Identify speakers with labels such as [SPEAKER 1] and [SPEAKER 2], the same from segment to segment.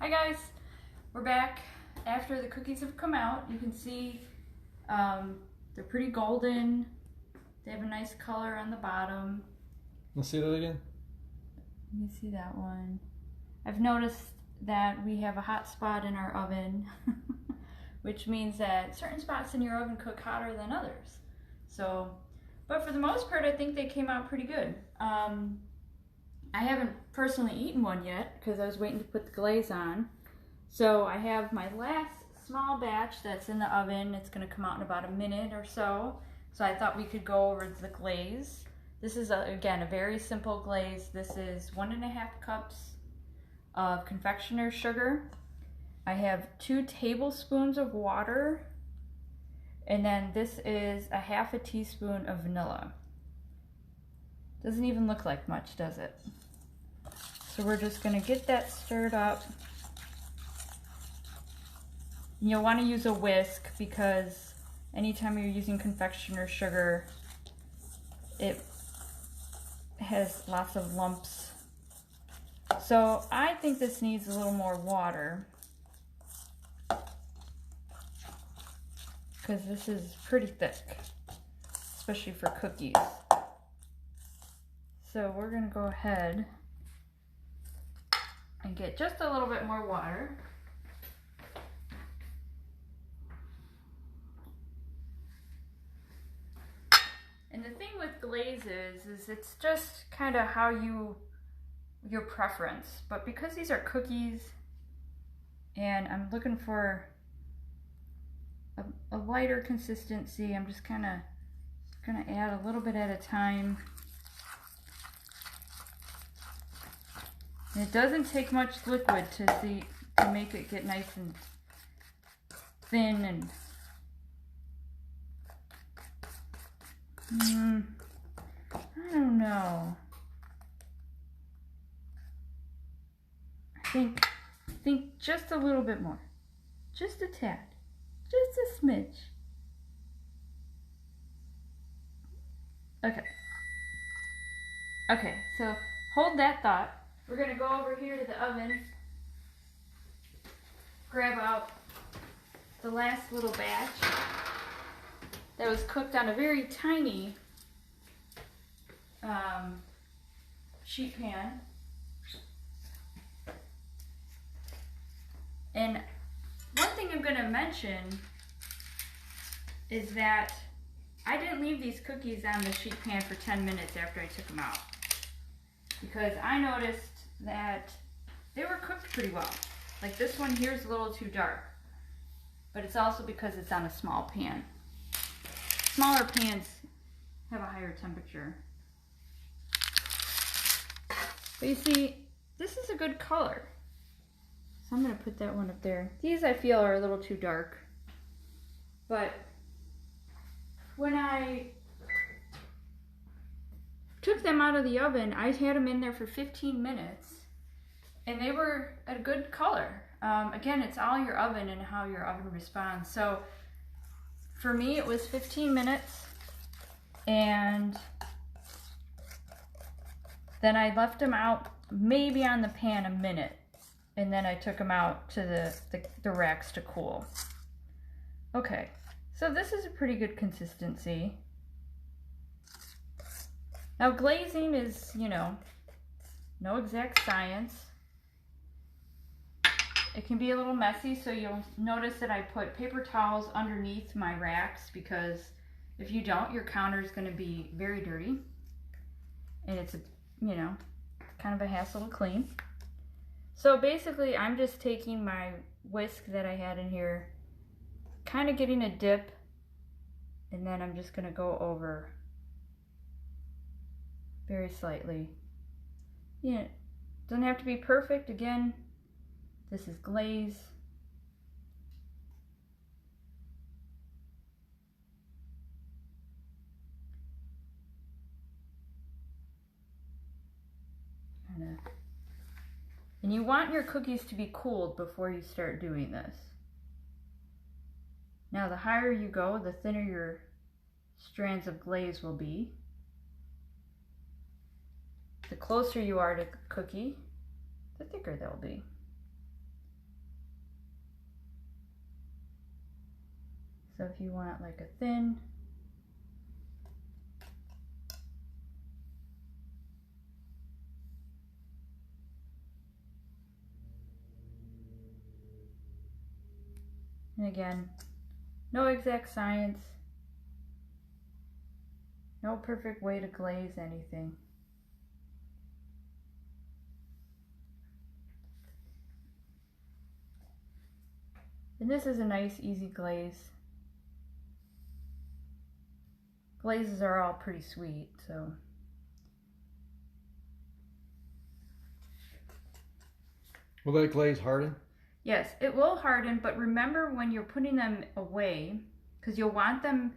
[SPEAKER 1] Hi guys, we're back after the cookies have come out. You can see they're pretty golden. They have a nice color on the bottom.
[SPEAKER 2] Let's see that again.
[SPEAKER 1] You can see that one. I've noticed that we have a hot spot in our oven, which means that certain spots in your oven cook hotter than others. So, but for the most part, I think they came out pretty good. I haven't personally eaten one yet because I was waiting to put the glaze on. So I have my last small batch that's in the oven. It's going to come out in about a minute or so. So I thought we could go over the glaze. This is, again, a very simple glaze. This is 1.5 cups of confectioner's sugar. I have 2 tablespoons of water. And then this is a 1/2 teaspoon of vanilla. Doesn't even look like much, does it? So we're just gonna get that stirred up. And you'll wanna use a whisk because anytime you're using confectioner's sugar, it has lots of lumps. So I think this needs a little more water because this is pretty thick, especially for cookies. So we're gonna go ahead and get just a little bit more water. And the thing with glaze is it's just kind of how your preference. But because these are cookies and I'm looking for a lighter consistency, I'm just kind of gonna add a little bit at a time. And it doesn't take much liquid to make it get nice and thin and I don't know. I think just a little bit more. Just a tad. Just a smidge. Okay. Okay, so hold that thought. We're gonna go over here to the oven, grab out the last little batch that was cooked on a very tiny sheet pan. And one thing I'm gonna mention is that I didn't leave these cookies on the sheet pan for 10 minutes after I took them out, because I noticed that they were cooked pretty well. Like this one here is a little too dark, but it's also because it's on a small pan. Smaller pans have a higher temperature. But you see, this is a good color. So I'm gonna put that one up there. These I feel are a little too dark, but when I took them out of the oven, I had them in there for 15 minutes and they were a good color. Again, it's all your oven and how your oven responds. So for me, it was 15 minutes and then I left them out maybe on the pan a minute, and then I took them out to the racks to cool. Okay, so this is a pretty good consistency. Now glazing is, you know, no exact science. It can be a little messy, so you'll notice that I put paper towels underneath my racks, because if you don't, your counter is going to be very dirty. And it's, you know, kind of a hassle to clean. So basically, I'm just taking my whisk that I had in here, kind of getting a dip, and then I'm just going to go over very slightly. Yeah, doesn't have to be perfect. Again, this is glaze. And you want your cookies to be cooled before you start doing this. Now, the higher you go, the thinner your strands of glaze will be. The closer you are to the cookie, the thicker they'll be. So if you want like a thin, and again, no exact science, no perfect way to glaze anything. And this is a nice, easy glaze. Glazes are all pretty sweet, so.
[SPEAKER 2] Will that glaze harden?
[SPEAKER 1] Yes, it will harden, but remember when you're putting them away, because you'll want them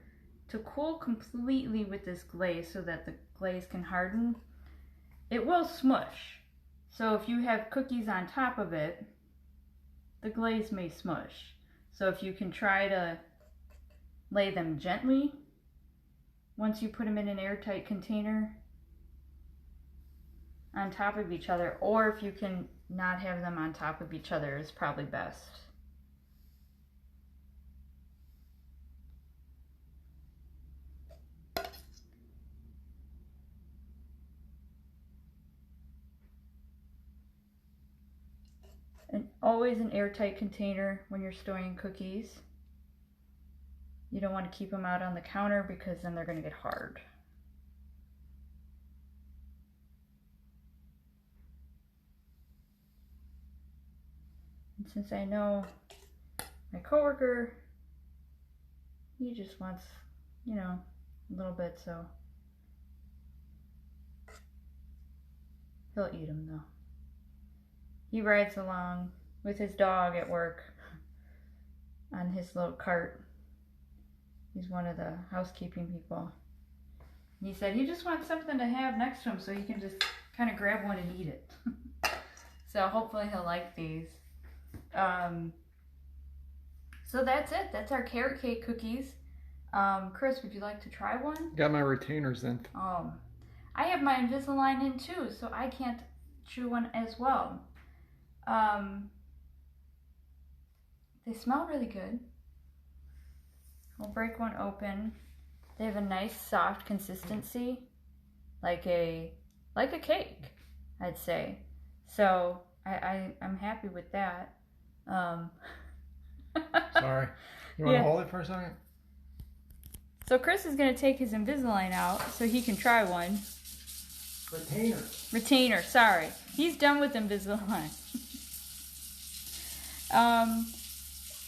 [SPEAKER 1] to cool completely with this glaze so that the glaze can harden, it will smush. So if you have cookies on top of it, the glaze may smush. So if you can try to lay them gently, once you put them in an airtight container on top of each other, or if you can not have them on top of each other, is probably best. And always an airtight container when you're storing cookies. You don't want to keep them out on the counter because then they're going to get hard. And since I know my coworker, he just wants, you know, a little bit, so he'll eat them though. He rides along with his dog at work on his little cart. He's one of the housekeeping people. He said he just wants something to have next to him so he can just kind of grab one and eat it. So hopefully he'll like these. So that's it. That's our carrot cake cookies. Chris, would you like to try one?
[SPEAKER 2] Got my retainers in.
[SPEAKER 1] I have my Invisalign in too, so I can't chew one as well. They smell really good. We'll break one open. They have a nice soft consistency, like a cake, I'd say. So I'm happy with that.
[SPEAKER 2] Sorry. You want to hold it for a second?
[SPEAKER 1] So Chris is going to take his Invisalign out so he can try one. Retainer, sorry. He's done with Invisalign.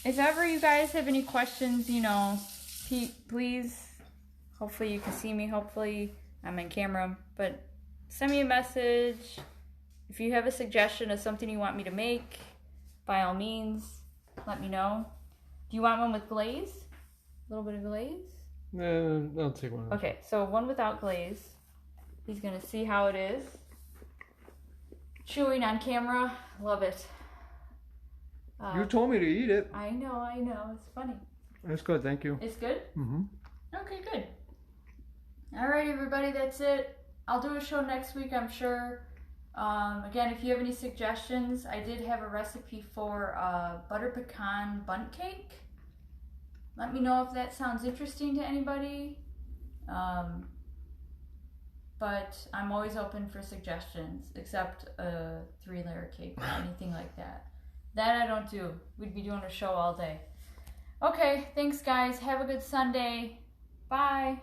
[SPEAKER 1] If ever you guys have any questions, you know, please, hopefully you can see me, hopefully I'm in camera, but send me a message. If you have a suggestion of something you want me to make, by all means, let me know. Do you want one with glaze? A little bit of glaze?
[SPEAKER 2] No, I'll take one.
[SPEAKER 1] Okay, so one without glaze. He's gonna see how it is. Chewing on camera, love it.
[SPEAKER 2] You told me to eat it.
[SPEAKER 1] I know, it's funny.
[SPEAKER 2] It's good, thank you.
[SPEAKER 1] It's good?
[SPEAKER 2] Mm-hmm.
[SPEAKER 1] Okay, good. All right, everybody, that's it. I'll do a show next week, I'm sure. Again, if you have any suggestions, I did have a recipe for butter pecan bundt cake. Let me know if that sounds interesting to anybody. But I'm always open for suggestions, except a 3-layer cake or anything like that. That I don't do. We'd be doing a show all day. Okay, thanks guys. Have a good Sunday. Bye.